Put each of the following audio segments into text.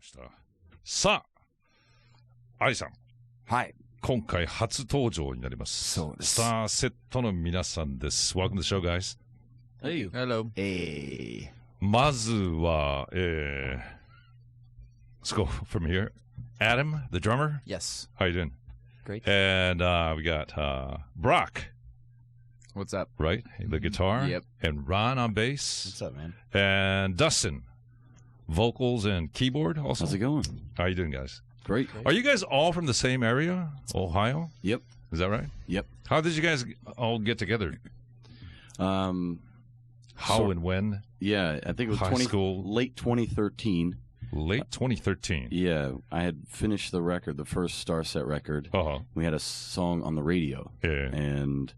した。さあ、アリさん。はい。今回初登場になります。そうです。スターセットの皆さんです。Welcome to the show, guys. Hey. Hello. Hey. まずは、let's go from here. Adam, the drummer. Yes. How you doing? Great. And we got Brock. What's up? Right? The guitar. Yep. And Ron on bass. What's up, man? And Dustin. Vocals and keyboard also. How's it going? How you doing, guys? Great. Are you guys all from the same area? Ohio? Yep. Is that right? Yep. How did you guys all get together? How and when? Yeah, I think it was late 2013. Late 2013. Yeah, I had finished the record, the first Starset record. Uh-huh. We had a song on the radio. Yeah. And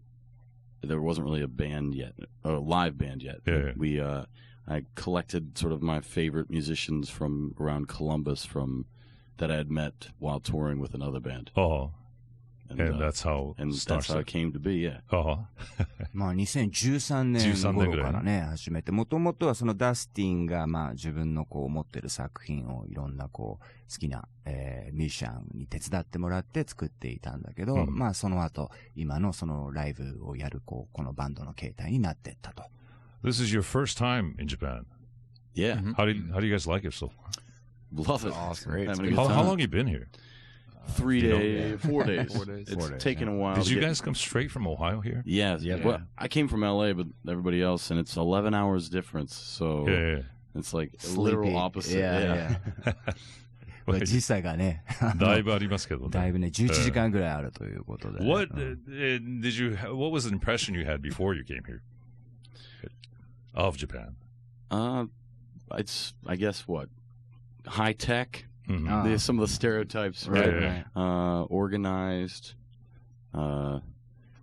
there wasn't really a band yet, a live band yet. Yeah. I collected sort of my favorite musicians from around Columbus that I had met while touring with another band. Uh-huh. And that's how that's how it came to be, yeah. Uh-huh. まあ2013年頃からね、始めて、もともとはそのダスティンがまあ自分のこう持ってる作品をいろんなこう好きな、ミュージシャンに手伝ってもらって作っていたんだけど、まあその後、今のそのライブをやるこのバンドの形態になっていったと。This is your first time in Japan. Yeah. How do you guys like it so far? Love it. Awesome. Great. How long have you been here? 3 days, 4 days. 4 days. It's taken a while. Did you guys come straight from Ohio here? Yeah. Well, I came from LA, but everybody else, and it's 11 hours difference. So it's like a literal opposite. Yeah. 時差がね、だいぶありますけどね。だいぶね、11時間ぐらいあるということで。What was the impression you had before you came here of Japan? It's, I guess, what? High tech. Mm-hmm. Some of the stereotypes, right? Organized.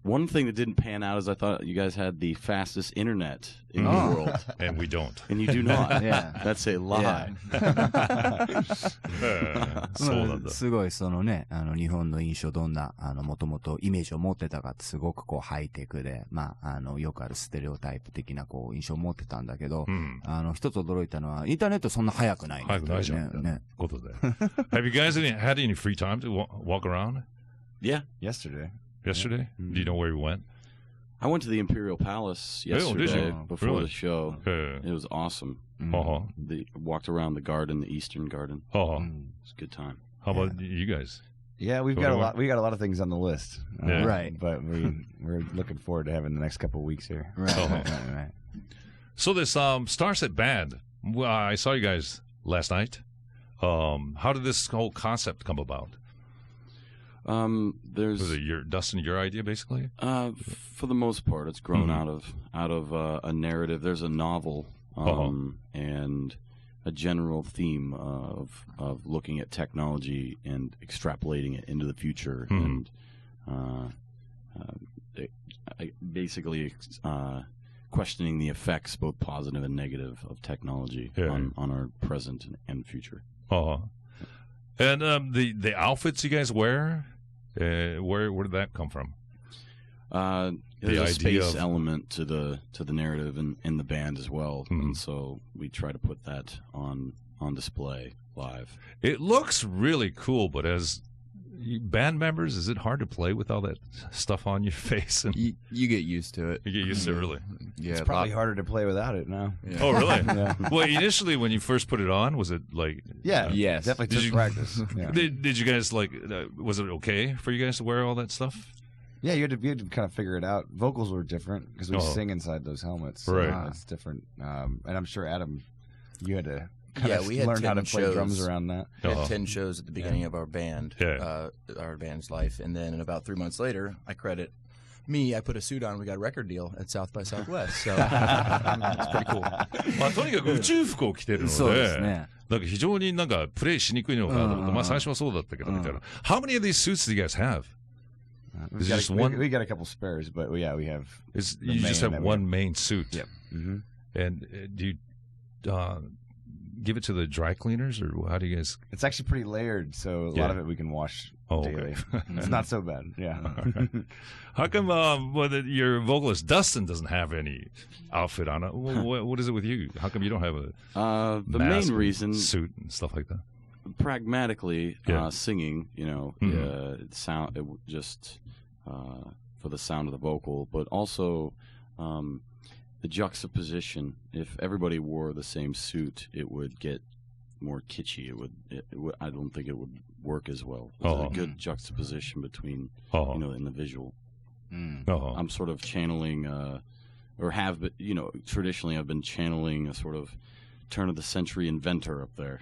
One thing that didn't pan out is I thought you guys had the fastest internet in the world. And we don't. And you do not. That's a lie. そうなんだ。すごいそのね、日本の印象どんな、もともとイメージを持ってたかってすごくこうハイテクで、まあ、よくあるステレオタイプ的なこう印象を持ってたんだけど、一つ驚いたのは、インターネットそんな速くないんだよね。早くないじゃん。ね。ことで。Have you guys had any free time to walk around? Yeah. Yesterday. Do you know where you went? I went to the Imperial Palace yesterday before the show. It was awesome. Walked around the garden, the Eastern Garden. It was a good time. How about you guys? Yeah, we got a lot of things on the list. Right. But we're looking forward to having the next couple of weeks here. Right. So this Starset band, I saw you guys last night. How did this whole concept come about? Was it Dustin, your idea, basically? For the most part, it's grown out of a narrative. There's a novel and a general theme of looking at technology and extrapolating it into the future, and basically questioning the effects, both positive and negative, of technology on our present and future. And the outfits you guys wear, where did that come from? There's a space element to the narrative in the band as well, and so we try to put that on display live. It looks really cool, but as band members, is it hard to play with all that stuff on your face? And you get used to it. You get used to it, really? Yeah, it's probably harder to play without it now. Yeah. Oh, really? Well, initially, when you first put it on, was it like... Yes. Definitely took practice. Did you guys, like... was it okay for you guys to wear all that stuff? Yeah, you had to kind of figure it out. Vocals were different because we sing inside those helmets. So right. It's different. And I'm sure, Adam, you had to... we had learn how to play shows. drums around that. We had 10 shows at the beginning of our band, our band's life, and then about 3 months later, I put a suit on. We got a record deal at South by Southwest, so it's pretty cool. まあとにかく宇宙服を着てるので、そうですね。なんか非常になんかプレイしにくいのかなと思って、まあ最初はそうだったけどみたいな。How many of these suits do you guys have? We got a couple spares, but we have. You just have one main suit. Yep. And do you give it to the dry cleaners, or how do you guys? It's actually pretty layered, so a lot of it we can wash daily. It's not so bad. Yeah. How come your vocalist Dustin doesn't have any outfit on? What is it with you? How come you don't have a the main reason suit and stuff like that? pragmatically, singing, sound just for the sound of the vocal, but also the juxtaposition. If everybody wore the same suit, it would get more kitschy. I don't think it would work as well. There's a good juxtaposition between, in the visual. I'm sort of channeling, traditionally I've been channeling a sort of turn of the century inventor up there.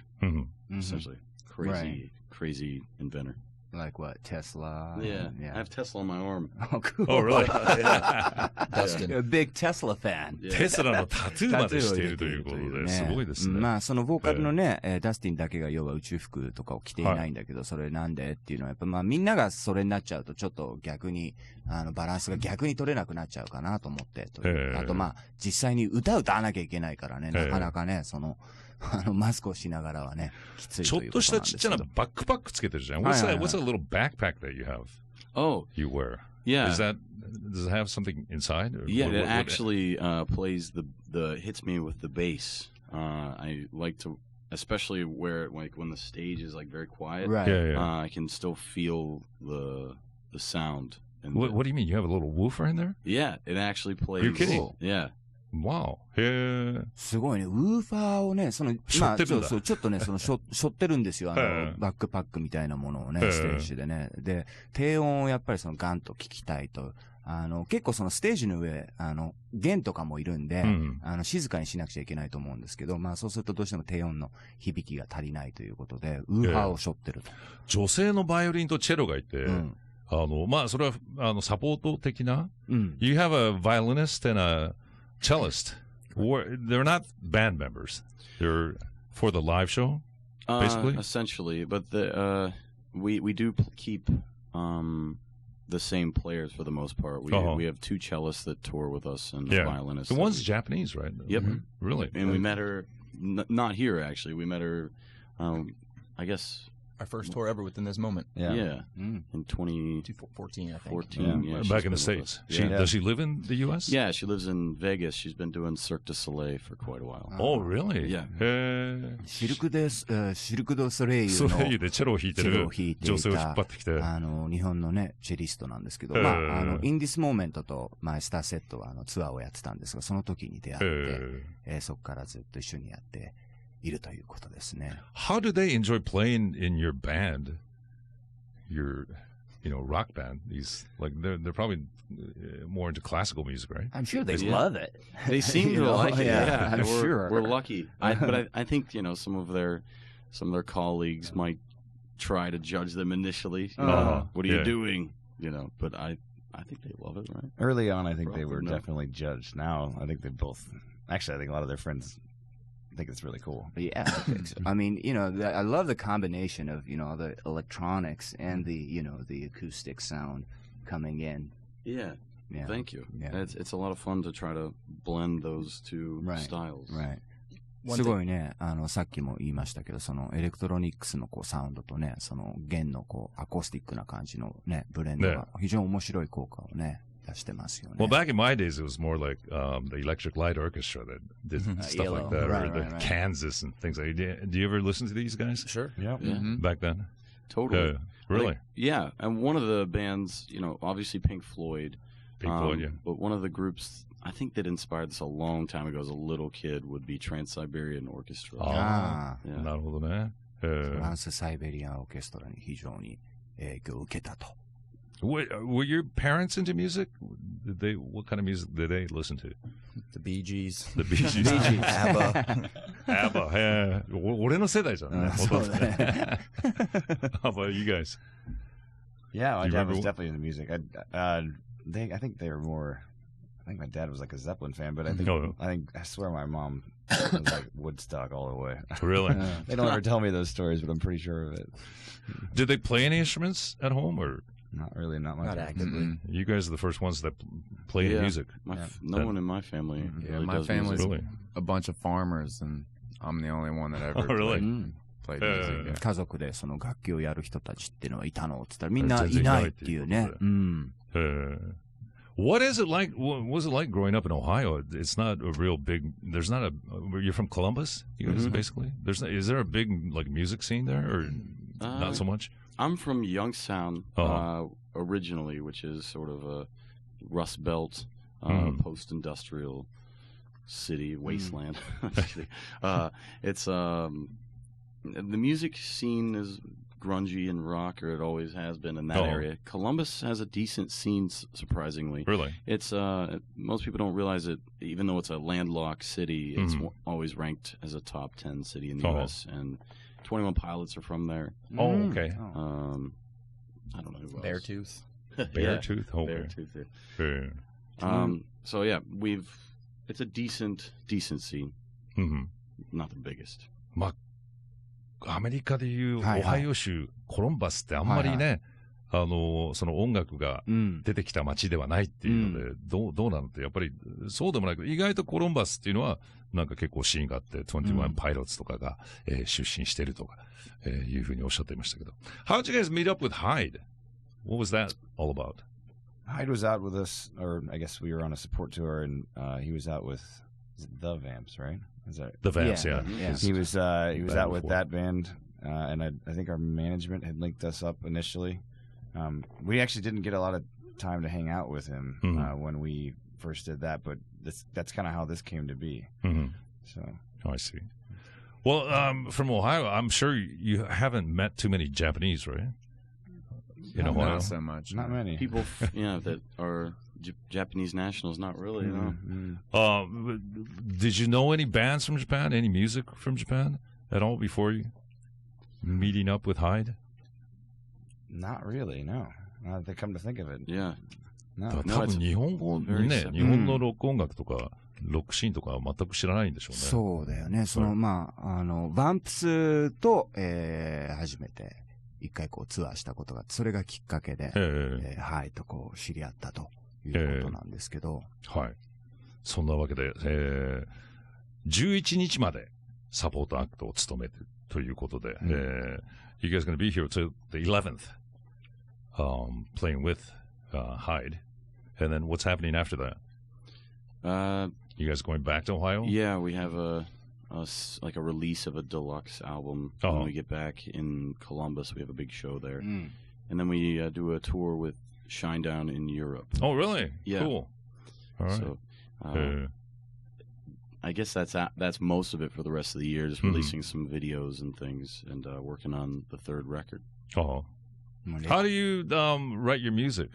Essentially, crazy inventor. Like what? Tesla? Yeah. I have Tesla on my arm. Oh, cool. Oh, really? Dustin. A big Tesla fan. テスラのタトゥーまでしているということで、すごいですね。まあ、そのボーカルのね、ダスティンだけが要は宇宙服とかを着ていないんだけど、それなんでっていうのは、やっぱまあみんながそれになっちゃうと、ちょっと逆に、バランスが逆に取れなくなっちゃうかなと思って。あとまあ、実際に歌わなきゃいけないからね、なかなかね、マスクをしながらはね、きついということなんですけど。ちょっとしたちっちゃなバックパックつけてるじゃん。What's a little backpack that you have? Oh. You wear? Yeah. Does it have something inside? Yeah, it actually plays hits me with the bass. I like to, especially where like when the stage is like very quiet. Right. I can still feel the sound. What do you mean? You have a little woofer in there? Yeah, it actually plays. You're kidding? Yeah. Wow. へえ。すごいね。ウーファーをね、背負ってるんだ。ちょっとね、背負ってるんですよ。バックパックみたいなものをね、ステージでね。で、低音をやっぱりガンと聞きたいと。結構ステージの上、弦とかもいるんで、静かにしなくちゃいけないと思うんですけど、まあそうするとどうしても低音の響きが足りないということで、ウーファーを背負ってると。女性のバイオリンとチェロがいて、まあそれは、サポート的な、You have a violinist and a cellist. They're not band members. They're for the live show, basically? Essentially, but we do keep the same players for the most part. We have two cellists that tour with us and a violinist. The one's Japanese, right? Yep. Really? And we met her, not here actually, we met her, I guess... Our first tour ever within this moment. Yeah. In 2014, I think. 14, yeah. Back in the States. Does she live in the U.S.? Yeah, she lives in Vegas. She's been doing Cirque du Soleil for quite a while. Oh, really? Yeah. シルク・ドゥ・ソレイユのソレイユでチェロを弾いてる女性を引っ張ってきて。日本のね、チェリストなんですけど、まあ、インディス・モーメントと、まあ、スターセットはツアーをやってたんですが、その時に出会って、そこからずっと一緒にやっているということですね。How do they enjoy playing in your band? Your, rock band. They're probably more into classical music, right? I'm sure they love it. They seem to like it. Yeah, I'm sure. We're lucky. But I think some of their colleagues might try to judge them initially. What are you doing? But I think they love it, right? Early on, I think they were definitely judged. Now, I think they both. Actually, I think a lot of their friends think it's really cool. Yeah, I think so. I mean, I love the combination of the electronics and the acoustic sound coming in. Yeah. Thank you. Yeah. It's a lot of fun to try to blend those two styles. Right. すごいね、さっきも言いましたけど、エレクトロニックスのサウンドとね、弦のアコースティックな感じのね、ブレンドが非常に面白い効果をね、出してますよね。Well, back in my days, it was more like the Electric Light Orchestra that did stuff like that, or the Kansas and things like that. Do you ever listen to these guys? Sure. Yeah. Back then? Totally. Really? Yeah, and one of the bands, obviously Pink Floyd. Pink Floyd, yeah. But one of the groups, I think that inspired this a long time ago as a little kid, would be Trans-Siberian Orchestra. なるほどね。トランスサイベリアンオーケストラに非常に影響を受けたと。Were your parents into music? What kind of music did they listen to? The Bee Gees. The Bee Gees. ABBA. ABBA. 俺の世代じゃんね。そうだね。How about you guys? Yeah, my dad was definitely into music. I think they were more. I think my dad was like a Zeppelin fan, but I swear my mom was like Woodstock all the way. Really? They don't ever tell me those stories, but I'm pretty sure of it. Did they play any instruments at home, or? Not really, not actively. You guys are the first ones that play music. No one in my family. Really my does family's music. a bunch of farmers, and I'm the only one that ever played music. 家族で楽器をやる人たちっていうのはいたのって言ったらみんないないっていうね。What is it like? What was it like growing up in Ohio? It's not a real big. There's not a. You're from Columbus, you guys, basically. Is there a big like music scene there, or not so much? I'm from Youngstown originally, which is sort of a Rust Belt, post-industrial city wasteland. It's the music scene is grungy and rock, or it always has been in that area. Columbus has a decent scene, surprisingly. Really? It's most people don't realize it. Even though it's a landlocked city, it's always ranked as a top 10 city in the U.S. And 21 Pilots are from there. Oh, okay. I don't know who else. Beartooth. Beartooth. Yeah. Beartooth. Yeah. So yeah, it's a decent scene. Not the biggest. アメリカでいうオハイオ州コロンバスってあんまりね、その音楽が出てきた街ではないっていうので、どうなのってやっぱりそうでもないけど、意外とコロンバスっていうのはなんか結構シーンがあって、21パイロッツとかが、出身してるとか、いうふうにおっしゃっていましたけど。How did you guys meet up with HYDE? What was that all about? HYDE was out with us, or I guess we were on a support tour, and he was out with the Vamps, right? Is that the Vamps? Yeah. He was out with that band, and I think our management had linked us up initially. We actually didn't get a lot of time to hang out with him when we first did that, but that's kind of how this came to be. So I see. Well, from Ohio, I'm sure you haven't met too many Japanese, right? In Ohio, not so much. Not many people, that are Japanese nationals. Not really. Did you know any bands from Japan? Any music from Japan at all before you meeting up with HYDE? Not really. No. They come to think of it. Yeah. No. 多分日本語ね、日本のロック音楽とか、ロックシーンとかは全く知らないんでしょうね。そうだよね。バンプスと、初めて一回こうツアーしたことがあって、それがきっかけで、HYDEとこう知り合ったということなんですけど。はい。そんなわけで、11日までサポートアクトを務めてということで、You guys going to be here till the 11th, playing with HYDE. And then what's happening after that? You guys going back to Ohio? Yeah, we have a release of a deluxe album when we get back in Columbus. We have a big show there, and then we do a tour with Shinedown in Europe. Oh, really? Yeah. Cool. All right. So, I guess that's most of it for the rest of the year. Just releasing some videos and things, and working on the third record. Oh, how do you write your music?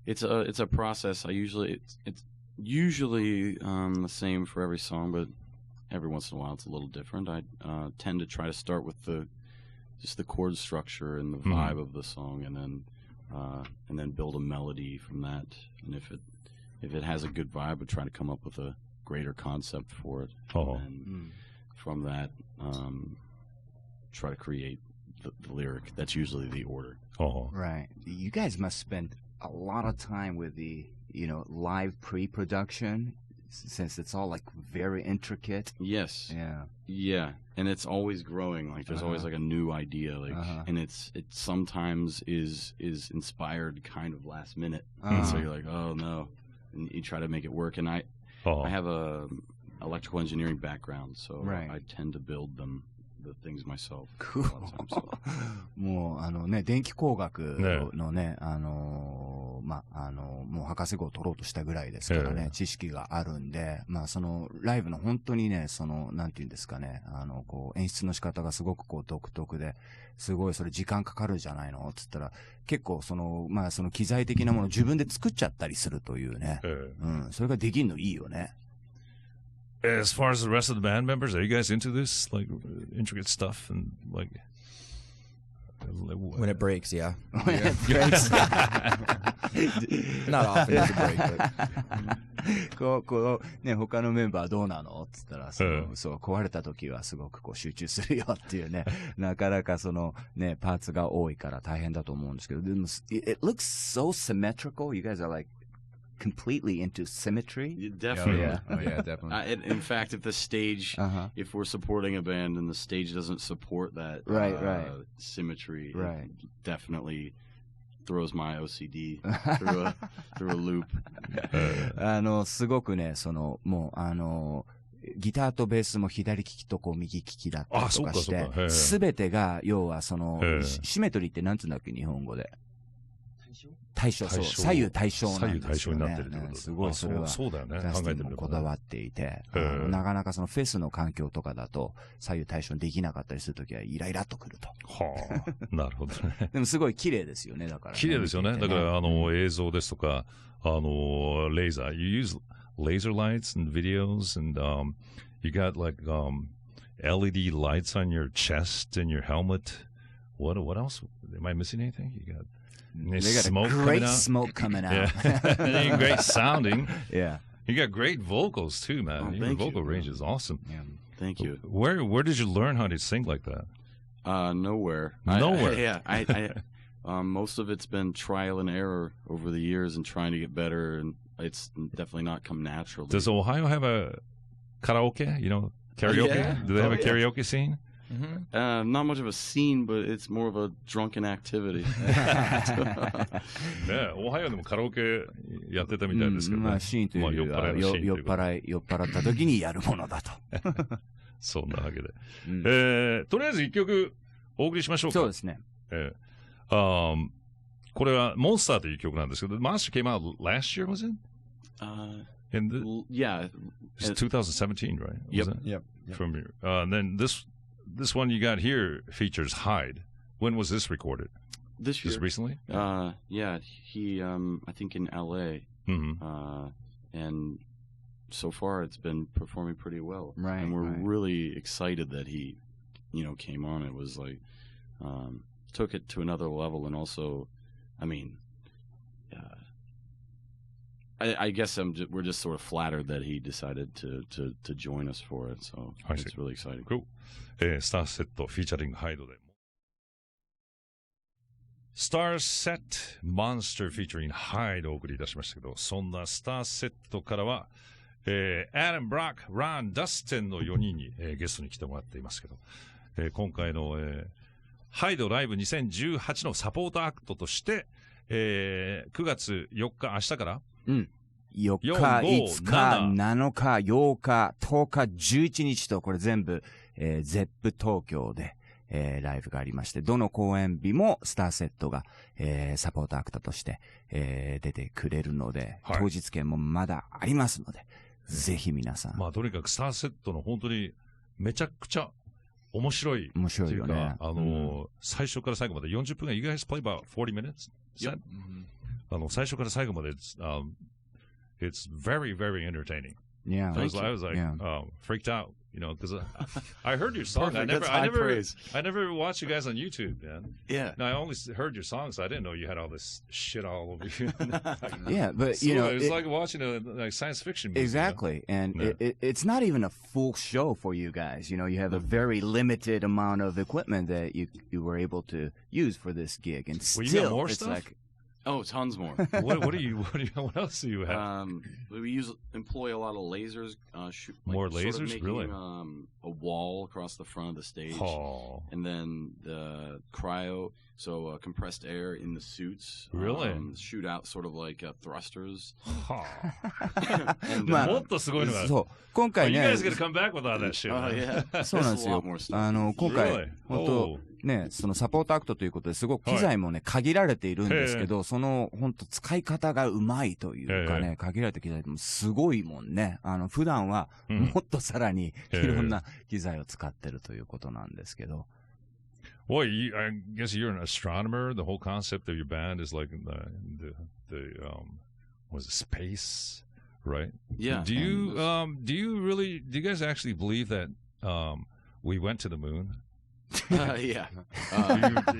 It's a process. It's usually the same for every song, but every once in a while it's a little different. I tend to try to start with just the chord structure and the vibe of the song, and then build a melody from that. And if it has a good vibe, I try to come up with a greater concept for it. And from that, try to create the lyric. That's usually the order. Right. You guys must spend a lot of time with the, live pre-production, since it's all like very intricate. Yes. Yeah. Yeah. And it's always growing. Like there's always like a new idea. Like, and it sometimes is inspired kind of last minute. And so you're like, oh no. And you try to make it work. And I have a electrical engineering background, so I tend to build the things myself. Cool. もう電気工学のね、もう博士号を取ろうとしたぐらいですからね、知識があるんで、そのライブの本当にね、なんていうんですかね、こう演出の仕方がすごくこう独特で、すごいそれ時間かかるじゃないのつったら、結構その機材的なものを自分で作っちゃったりするというね、それができるのいいよね。As far as the rest of the band members, are you guys into this, like, intricate stuff and, like... When it breaks, yeah. When it breaks. Not often does it break, but... こうね、他のメンバーどうなのって言ったら、そう壊れた時はすごくこう集中するよっていうね、なかなかそのね、パーツが多いから大変だと思うんですけど、でも、it looks so symmetrical. You guys are like completely into symmetry. Definitely. Oh, yeah, definitely. In fact, if the stage, if we're supporting a band and the stage doesn't support that right. symmetry, right. it definitely throws my OCD through a loop. すごくね、もうギターとベースも左利きとこう右利きだったりとかして、すべてが、要はシメトリーってなんつうんだっけ、日本語で。対称、そう、左右対称なんですよね。左右対称になってるってこと。すごいそれは、そうだよね。ダスティンもこだわっていて、なかなかフェスの環境とかだと、左右対称できなかったりするときはイライラとくると。はあ、なるほどね。でもすごい綺麗ですよね、だから、ね。綺麗ですよね。だから、映像ですとか、レーザー。You use laser lights and videos and, you got like, LED lights on your chest and your helmet. What else? Am I missing anything? You got, they got smoke great smoke coming out. Yeah. Great sounding. Yeah. You got great vocals too, man. Your vocal range is awesome. Yeah. Thank you. Where did you learn how to sing like that? Nowhere. Nowhere. I most of it's been trial and error over the years and trying to get better, and it's definitely not come naturally. Does Ohio have a karaoke? You know, karaoke? Yeah. Do they have a karaoke scene? Mm-hmm. Not much of a scene, but it's more of a drunken activity. ね、オハイオでもカラオケやってたみたいですけどね。まあ、シーンというよりは、酔っ払った時にやるものだと。そんなわけで。とりあえず一曲お送りしましょうか。そうですね。これはモンスターという曲なんですけど、Monster came out last year, was it? Yeah. It's 2017, right? Yep. From your, and then this one you got here features HYDE. When was this recorded? This year. Just recently? Yeah, he, I think in LA. Mm-hmm. And so far it's been performing pretty well. Right. And we're really excited that he, came on. It was like, took it to another level. And also, I mean, I guess we're just sort of flattered that he decided to join us for it. So it's really exciting. Cool. Starset featuring HYDE で。Starset Monster featuring HYDE をお送りいたしましたけど、そんな Starset からは、Adam, Brock, Ron, Dustin の4人に、ゲストに来てもらっていますけど、今回の、HYDE ライブ2018のサポートアクトとして、9月4日、明日から4日、5日、7日、8日、10日、11日と、これ全部、ZEP 東京で、ライブがありまして、どの公演日もスターセットが、サポートアクトとして、出てくれるので、はい、当日券もまだありますので、ぜひ皆さん。まあ、とにかくスターセットの本当にめちゃくちゃ面白い。面白いよね。最初から最後まで40分間、You guys play about 40 minutes? Yep. 最初から最後まで、it's very, very entertaining. Yeah. I was like, freaked out, because I heard your song. I never watched you guys on YouTube, man. Yeah. No, I only heard your songs. So I didn't know you had all this shit all over you. Yeah, but it's like watching a science fiction movie. Exactly, and it's not even a full show for you guys. You have a very limited amount of equipment that you were able to use for this gig, and still, you got more it's stuff? like. Oh, tons more. What else do you have? We employ a lot of lasers. More lasers, sort of making, really? A wall across the front of the stage, and then the cryo, so compressed air in the suits. Really? Shoot out sort of like thrusters. もっとすごいのが。そう。今回ね。You guys gotta come back with all that shit. Oh yeah. そうなんですよ。今回本当ね、そのサポートアクトということですごく機材もね、限られているんですけど、その本当使い方がうまいというかね、限られた機材でもすごいもんね。普段はもっとさらにいろんな機材を使ってるということなんですけど。Well, I guess you're an astronomer. The whole concept of your band is like was it space, right? Yeah. Do you guys actually believe that we went to the moon? Yeah,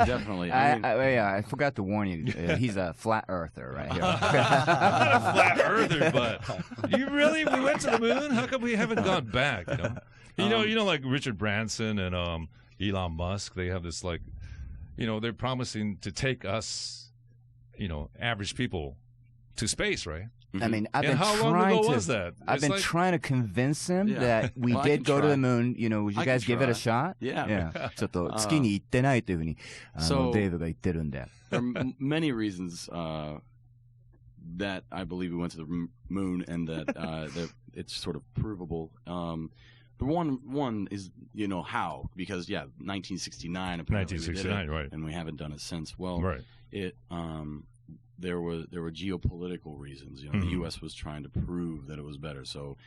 definitely. I forgot to warn you. He's a flat earther, right here. I'm not a flat earther, but we went to the moon? How come we haven't gone back? You know, like Richard Branson and Elon Musk. They have this they're promising to take us, average people, to space, right? I mean, I've And been how long trying ago to. was that? I've It's been like- trying to convince him Yeah. that we Well, I did can go to try. the moon. You know, would you I can guys give it a try. shot? Yeah. ちょっと月に行ってないというふうにSo- デーブが言ってるんで。There are many reasons that I believe we went to the moon and that it's sort of provable. But one is, how? Because, 1969 apparently 1969, right. and we haven't done it since. Well, Right. There were geopolitical reasons. The U.S. was trying to prove that it was better. So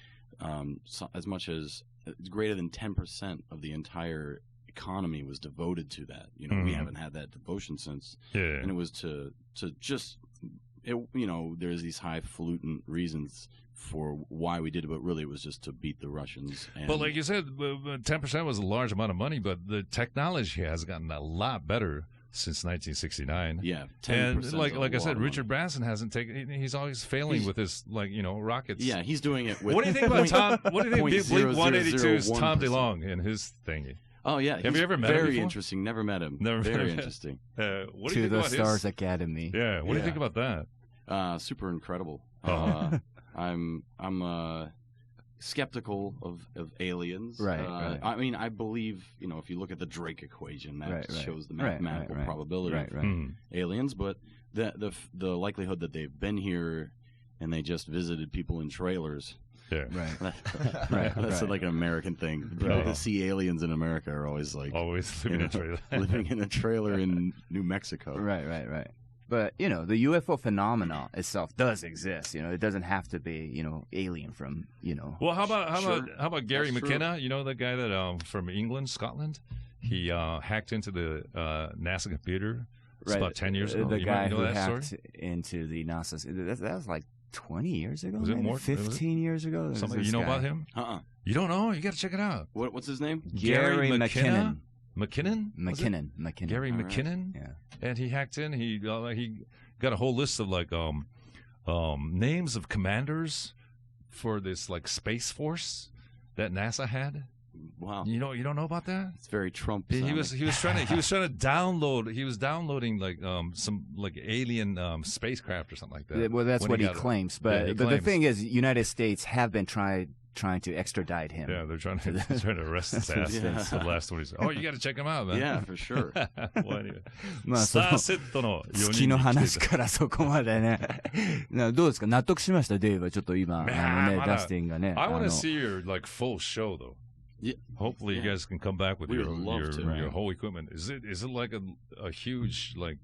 as much as greater than 10% of the entire economy was devoted to that. We haven't had that devotion since. Yeah. And it was to just, there's these highfalutin reasons for why we did it, but really it was just to beat the Russians. And But like you said, 10% was a large amount of money, but the technology has gotten a lot better since 1969. yeah, 10% And is like a I lot said, of Richard money. Branson hasn't taken. He's always failing with his rockets. Yeah, he's doing it with. What do you think about Tom? What do you think Blink 182's Tom 0.0001%. DeLonge and his thingy? Oh yeah, Have he's you ever met him very before? interesting. Never met him. Never met very him. interesting. What do To you think the about Stars his? Academy. Yeah. What do you think about that? Super incredible. Oh. I'm skeptical of aliens. Right, right. I mean, I believe if you look at the Drake equation, that Right, right. shows the Right, mathematical right. probability Right, of right. aliens, but the likelihood that they've been here and they just visited people in trailers. Yeah. Right. That's right. like an American thing. People Right. that see aliens in America are always like Always living in a trailer. living in a trailer in New Mexico. Right. But, the UFO phenomenon itself does exist. It doesn't have to be, alien from, Well, how Sure. about Gary That's true. McKenna? You know the guy that from England, Scotland. He hacked into the NASA computer. It's about 10 years ago. The You guy know who that hacked story? into the NASA. That was like 20 years ago? Was it maybe? more? 15 years ago? There's Something this you know guy. about him? Uh-uh. You don't know? You got to check it out. What's his name? Gary McKinnon. McKinnon? Was it? McKinnon. Gary All right. McKinnon. Yeah. And he hacked in. He got a whole list of like names of commanders for this like space force that NASA had. Wow. You don't know about that? It's very Trump. He was trying to download. He was downloading like some like alien spacecraft or something like that. Well, that's when what he got it. claims. Yeah, But he but the claims. thing is, United States have been trying to extradite him. Yeah, they're trying to arrest his ass. Yeah. That's the last one he said. Oh, you got to check him out, man. Yeah, for sure. well, anyway. まあその Starset の4人月のに来て話たからそこまでね。どうですか納得しましたデイブはちょっと今、まだダスティンがね。 I want to see your like full show though. Yeah. Hopefully you Yeah. guys can come back with We your would love to. your whole equipment. Is it like a huge like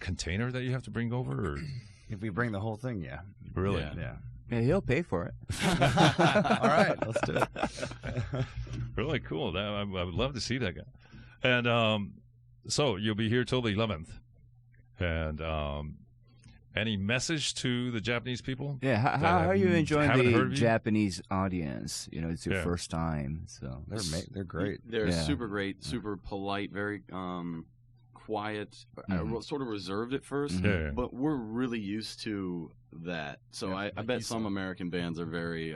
container that you have to bring over or If we bring the whole thing, yeah. really? Yeah. Yeah, he'll pay for it. All right, let's do it. Really cool. I would love to see that guy. And so you'll be here till the 11th. And any message to the Japanese people? Yeah, how are you enjoying haven't heard the of you? Japanese audience? It's your Yeah. first time, so They're great. They're Yeah. super great, super polite, very quiet, sort of reserved at first, Yeah. but we're really used to that. So Yeah, I like bet you some said. American bands are very,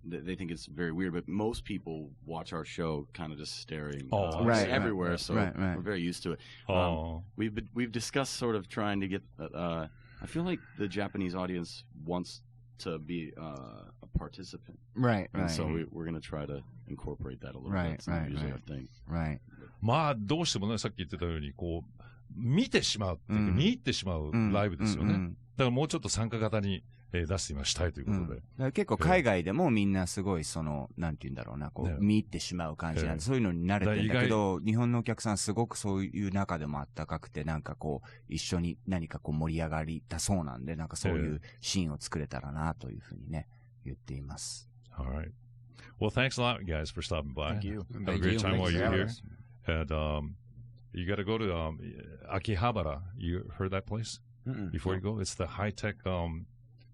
they think it's very weird, but most people watch our show kind of just staring Oh, Right, everywhere, right, so right. we're very used to it. Oh. We've discussed sort of trying to get, I feel like the Japanese audience wants to be a participant. right, And right, so we're going to try to incorporate that a little Right, bit. It's not right, usually right. our thing. right. まあどうしてもねさっき言ってたようにこう見てしまうっていうか見入ってしまうライブですよね。だからもうちょっと参加型に出してみましたいということで。だから結構海外でもみんなすごいなんて言うんだろうな、こねう見入ってしまう感じなんで、そういうのに慣れてるんだけど、日本のお客さんすごくそういう中でもあったかくて、なんかこう一緒に何かこう盛り上がりたそうなんで、なんかそういうシーンを作れたらなというふうにね言っています。All right. Well, thanks a lot, guys, for stopping by. Thank you. Have a great time while you're here. us. And you got to go to Akihabara. You heard that place before you go? It's the high-tech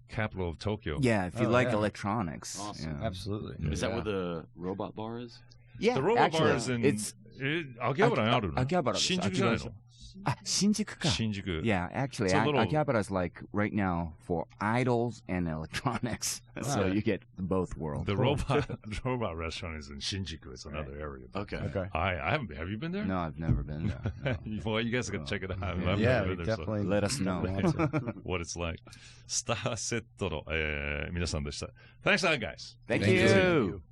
capital of Tokyo. Yeah, if you Oh, like yeah. electronics. Awesome. Yeah. Absolutely. Is that where the robot bar is? Yeah, The robot actually, bar is in it's 秋葉原にあるの？秋葉原です。新宿じゃないの？新宿か。新宿。Yeah, actually, Akihabara is like right now for idols and electronics. So you get both worlds. The robot restaurant is in Shinjuku. It's another area. Okay. I haven't been. Have you been there? No, I've never been there. Well, you guys gotta check it out. Yeah, definitely. Let us know. What it's like. Starset の、皆さんでした。Thanks a lot, guys. Thank you.